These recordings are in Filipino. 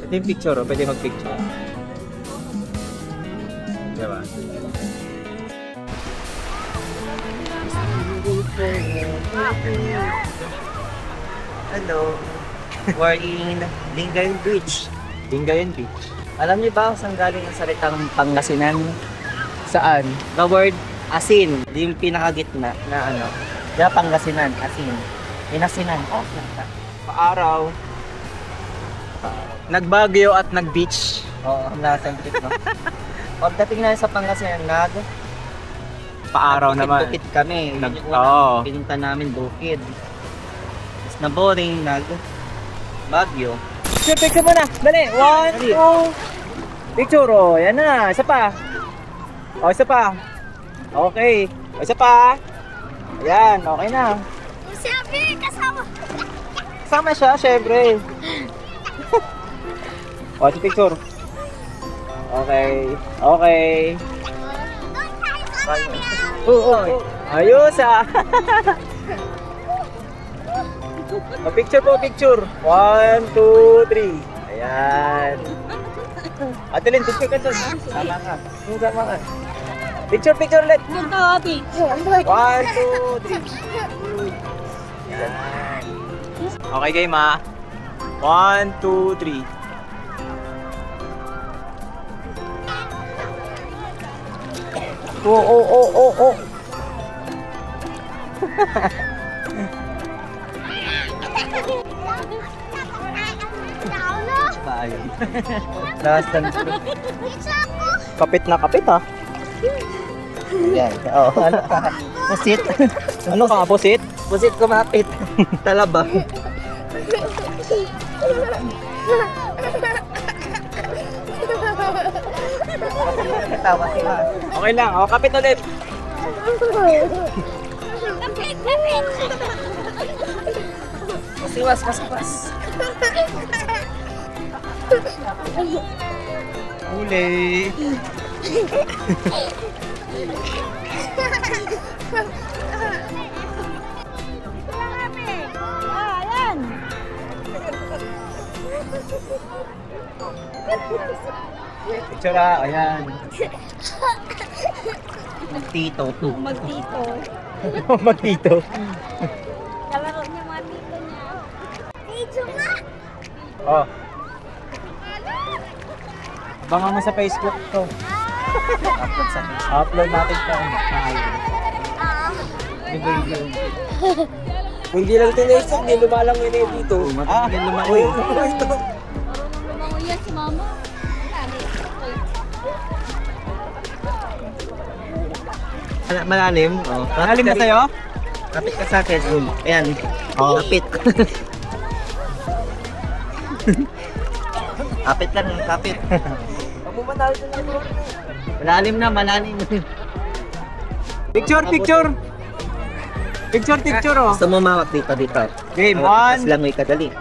Ito yung picture, oh. Pwede mag-picture. Diba? Hello. We're in Lingayen Beach. Lingayen Beach. Alam niyo ba kung saan galing ang salitang Pangasinan? Saan? The word asin. Yung pinakagitna na ano. Kaya Pangasinan, asin. Inasinan. Oh, Paaraw. Nagbagyo at nag-beach. oo, nasa trip no. Pagdating na sa Pangasinan, Paaraw naman. bukid kami. Nag- Yung unang oo. pinunta namin bukid. Tapos na boring, Baguio. Picture muna. Dali. 1, 2. Picture. Oh, yan na. Isa pa. O, isa pa. Okay. O, isa pa. Ayan. Okay na. Sabi, kasama. Sama siya, syempre. O, si picture. Okay. Okay. Oo. Ayos ah. O, picture po, picture. 1, 2, 3. Ayan. Ate Lynn, picture ka dun. Sama ka. Sama ka. Picture, picture ulit. Ito, ate. 1, 2, 3. Ayan. Okay, game ah. 1, 2, 3. Oh. Ayun. Last dance group. Kapit na kapit ah. Yan. Oo. Ano ka? Pusit. Ano ka, pusit? Pusit kumapit. Talaba. Tawa sila. Okay lang, o kapit ulit. Kasiwas. Huli. Ayan. Picture ah, ayan. Tito. Magtito. Magtito. Kalaro niya mga tito niya. Video nga. Oh. Baka mo sa Facebook to. Upload sa Upload natin to. Hindi lang tinesok, hindi lumalang yun dito. Hindi lumakoy. Lumanguya si mama. Malalim. Oh. Malalim na sa'yo? Kapit ka sa akin. Ayan. Oh. Kapit. Kapit lang. Kapit. Malalim na. Picture oh. Gusto mo mawak dito. Game, Hawak, 1. tas langoy ka, dali.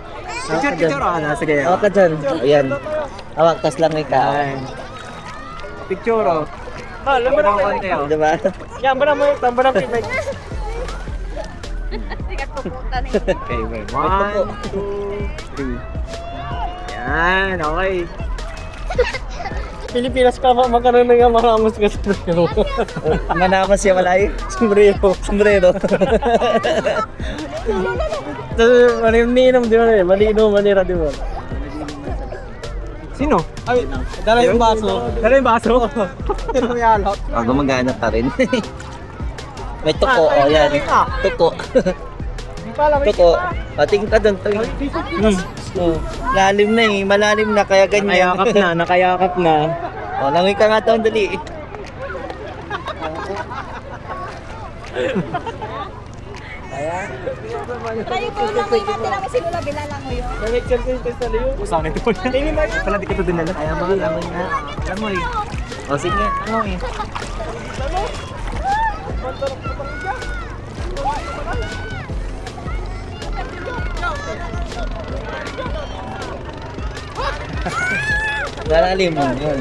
Picture oh. Sige. Hawak ka dyan. Ayan. Hawak, tas langoy ka. Ayan. Picture oh. Alam mo na konti oh. Diba? Yan, tambaran mo yung Sikat pupunta na Okay, wait. 1, 2, 3. Yan, okay. Pilipinas ka magkaroon nga maramos ka sa Manamas siya malay. sombrero. Maninom, di ba rin? Manira, di ba? Sino? Ay, dala yung baso. Sino may alak? Gumagana pa rin. May tuko. O, yan. Tuko. Tuko. Pating ka doon. Lalim na eh. Malalim na. Kaya ganyan. Nakayakap na. O, langoy ka nga doon. Dali. Tayo po langoy natin ang sinula bilalangoy yun. Sa akin ito. Pala di ka ito dinala. Kaya mga langoy na. Langoy. O, sige. Langoy. Malalim mo. Yun.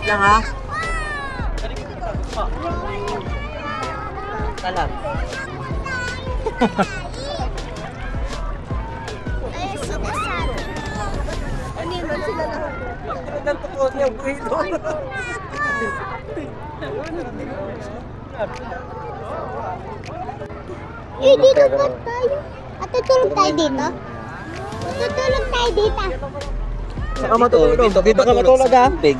Lang ha? Kalam. ng tuko niya, buhito. Eh, dito ba tayo? At tutulog tayo dito? Tutulog tayo dito. Saka matulog. Dito ka matulog ha? Big.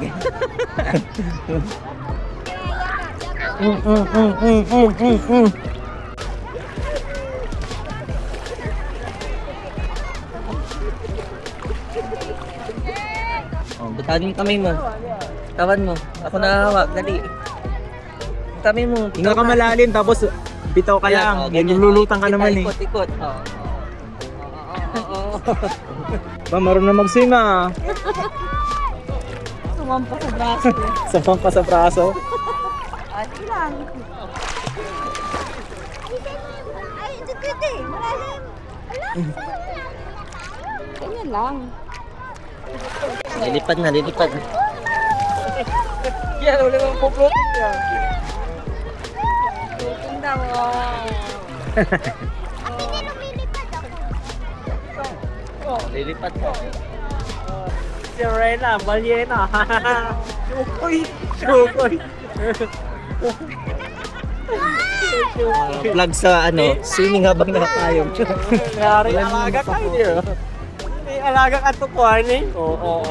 Oh, butanin yung kamay mo. Tawan mo. Ako nahahawak. Dali. Yung kamay mo. Hinga ka malalim, tapos bitaw ka lang. Nilulutan ka naman eh. Ikot, ikot. Oo. Ba, marunong na mag-swim ah. Sumampa sa braso. Samang pa sa braso. Ate lang. Ay, ito eh. Malalim. Ganyan lang. Lilipad na, lilipad. Yan, wala mong puplutin niya. Floating daw. Ate, hindi lumilipad ako. Lilipad mo. Si Rena, balyena. Sukoy. Sukoy. Vlog sa ano, swimming habang nakapayong. Nangyari, alaga ka hindi oh. May alaga ka tukuhan eh. Oo. Oh.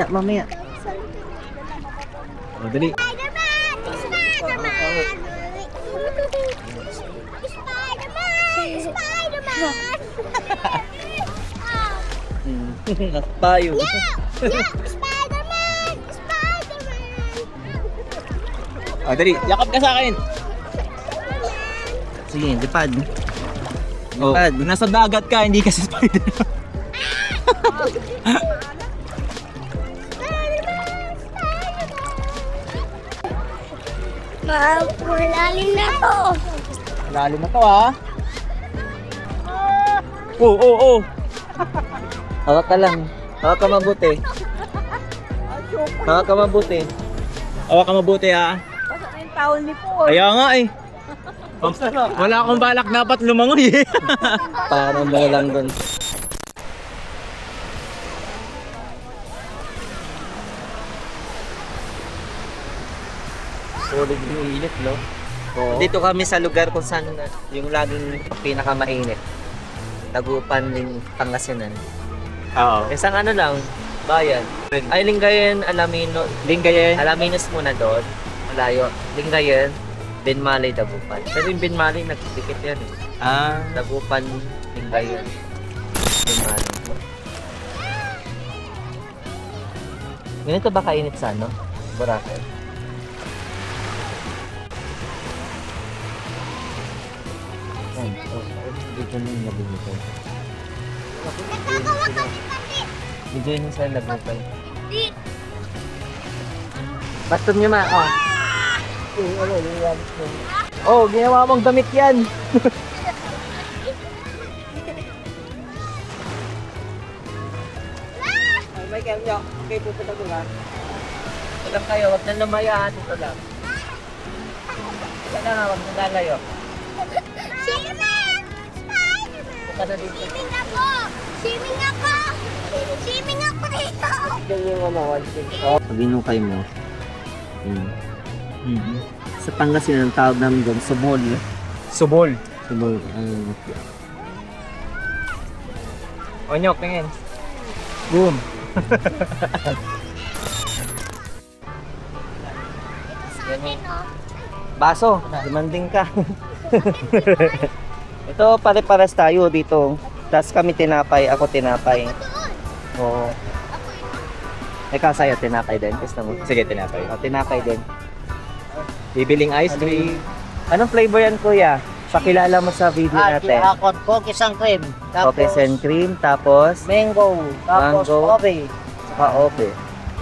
Mamaya. Oh, dali. Spider-Man! Spider-Man! Spider-Man! Spider-Man! Nakapayong. Yeah! Spider-Man! Spider-Man! Oh, dali. Yakap ka sa akin. Sige, lipad. Oh, Lipad. nasa dagat ka, hindi ka sa spider. Malalim na to! Lalim na to ha. Oo. Hawak ka lang. Hawak ka mabuti. Hawak ka mabuti. Awa ka mabuti ha. Pasok na yung towel ni Paul. Kaya nga eh. Wala akong balak dapat lumangoy eh. Parang mo lang doon. Solid yung init, no? Oo. Dito kami sa lugar kung saan yung laging pinakamainit. Tagupan din Pangasinan. Oo. Isang ano lang, bayan. Ay, Lingayen, Alamino. Alaminos muna doon. Malayo. Lingayen, Binmalay, Dagupan. Pero yung Binmalay, nagdikit yan eh. Ah. Dagupan, Lingayen, Binmalay. Ganito ba kainit sa ano? Boracay? Ay, dito na yung nabunipay. Nagkakawa kami pati! Dito yung sa nabunipay. Di! Bastom nyo ma, oh. Oh, ginawa mong damit yan. Michael, yo. Okay, pupunta ko ha. Ito lang kayo, wag na lumayaan. Ito lang. Ito lang, wag na lalayo. Spider-Man! Spider-Man! Buka na dito. Swimming ako! Swimming ako! Swimming ako dito! Pag-inukay mo. Sa Pangasinan, ang tawag namin doon, subol. Subol. Subol. Onyok, tingin. Boom. Sa akin, no? Baso, demanding ka. Ito, pare-pares tayo dito. Tapos kami tinapay, ako tinapay. Oo. Ikaw sa'yo, tinapay din. Gusto mo? Sige, tinapay. O, tinapay din. Bibiling ice cream. Anong flavor yan, kuya? Pakilala mo sa video natin. Cookies and cream. Cookies and cream, tapos Mango. Tapos Mango. ube. saka ope.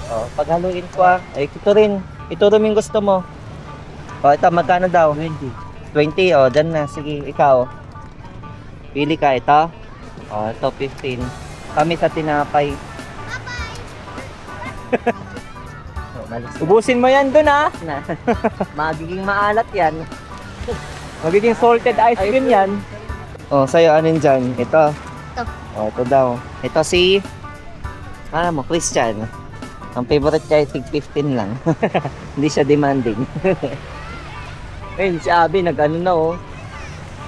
O, paghaluin ko ay ito rin. Ito rin yung gusto mo. O, ito, magkano daw? 20. 20, o, dyan na. Sige, ikaw. Pili ka ito. O, ito, 15. Kami sa tinapay. O, malis Ubusin mo yan dun ha. na. Magiging maalat yan. Magiging salted ice cream yan. Oh, sa'yo, anong dyan? Ito. Ito. Oh, ito daw. Ito si... Ano mo, Christian. Ang favorite niya ay 15 lang. Hindi siya demanding. Ayun, si Abby, nag-ano na oh.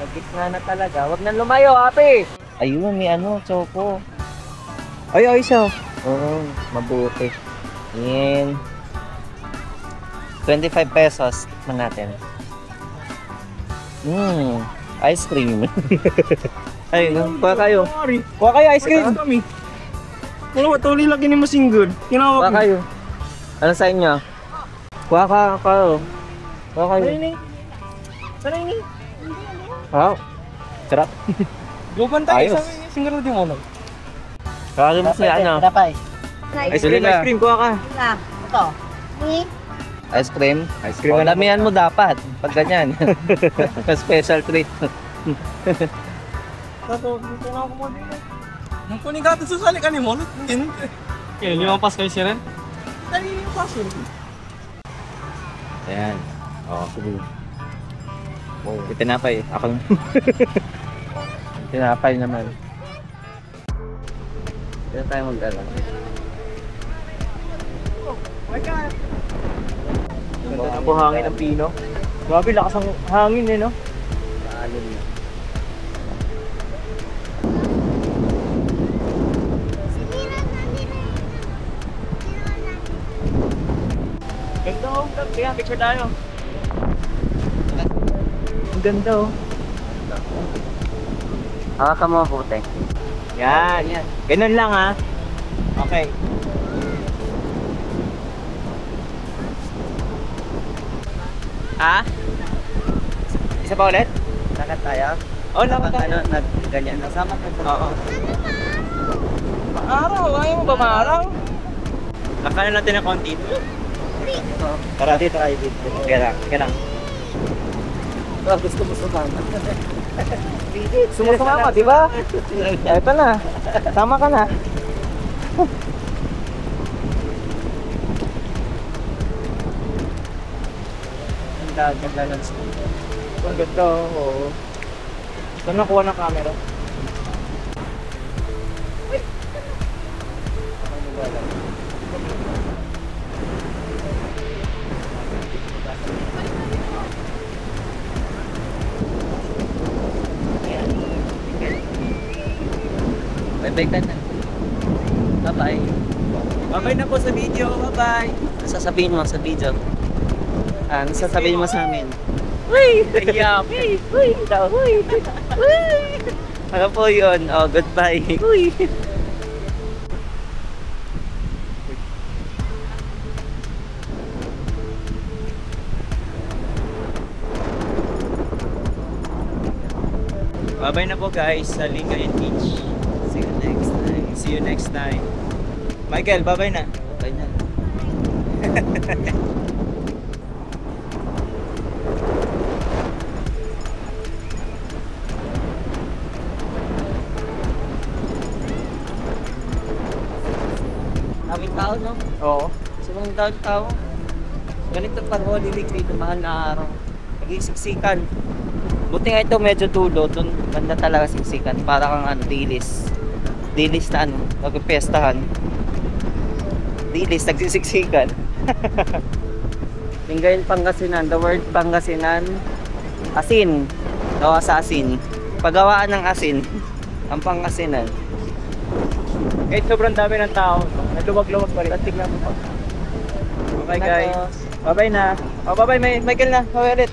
Nag-gitna na talaga. Huwag na lumayo, Abby! Ayun, may ano, choco. Ay, ayos siya. Oo, mabuti. Yan. 25 pesos. Tikman natin. Ice cream. Ayun, kuha kayo. Kuha kayo ice cream. Wala, matuli lagi ni Masinggol. Kuha kayo. Ano sa inyo? Kuha kayo. Kuha kayo. Sana ini? Wow. Sarap. Guban Ayos. tayo sa Singgol din mo. Kaya mo siya ano? Dapay. Ice cream, Ice cream, kuha ka. Ito. Ni. Ice cream? Ice cream Oh, na lamihan mo dapat. Pag ganyan. Special treat. Tato, dito na ako mo din. Nung kuning gato sa sali ka ni Molot. Kaya limang kayo siya rin? Dali yung pass Ayan. Oo, sige. Oh, itinapay. Ako. Tinapay naman. Dito tayo mag-alam. Ganda na po hangin ng pino. Grabe, lakas ang hangin eh, no? Paalin na. Ganda oh. Kaya, picture tayo. Ang ganda oh. Hawakan mo mabuti. Yan. Ganun lang ha. Okay. Ah? Isa pa ulit? Lakad tayo. Oh, lakad tayo. Ano, ganyan. Nasama ka sa... Oo. Maaraw, ayaw mo ba maaraw? Lakanan natin ng konti. Tara, dito tayo dito. Sige lang. Gusto mo sumama. Sumusama ka, di ba? Eto na. Tama ka na. Ganda ng Ang ganda, oo. Saan nakuha ng camera? Bye-bye ka na. Bye-bye. Bye-bye na po sa video. Bye-bye. Ano sasabihin mo sa video? Ano sasabihin mo sa amin? Uy! Yummy! Uy! Uy! Uy! Ano po yun? Oh, goodbye. Uy! Bye-bye na po guys sa Lingayen Beach. See you next time. See you next time. Michael, bye-bye na. Bye na. Daming tao, no? Oo. Sobrang daming tao. Ganito pag Holy Week dito, mahal na araw. Nag-isiksikan. Buti nga ito medyo dulo, doon ganda talaga siksikan. Para kang ano, dilis. Dilis na ano, nagpestahan. Dilis, nagsisiksikan. Lingayen Pangasinan, the word Pangasinan, asin. Gawa sa asin. Paggawaan ng asin, ang Pangasinan. Kahit sobrang dami ng tao, nagluwag-luwag pa rin. Tignan mo pa. Bye guys. Bye-bye na. Oh, bye-bye Michael na. Bye ulit.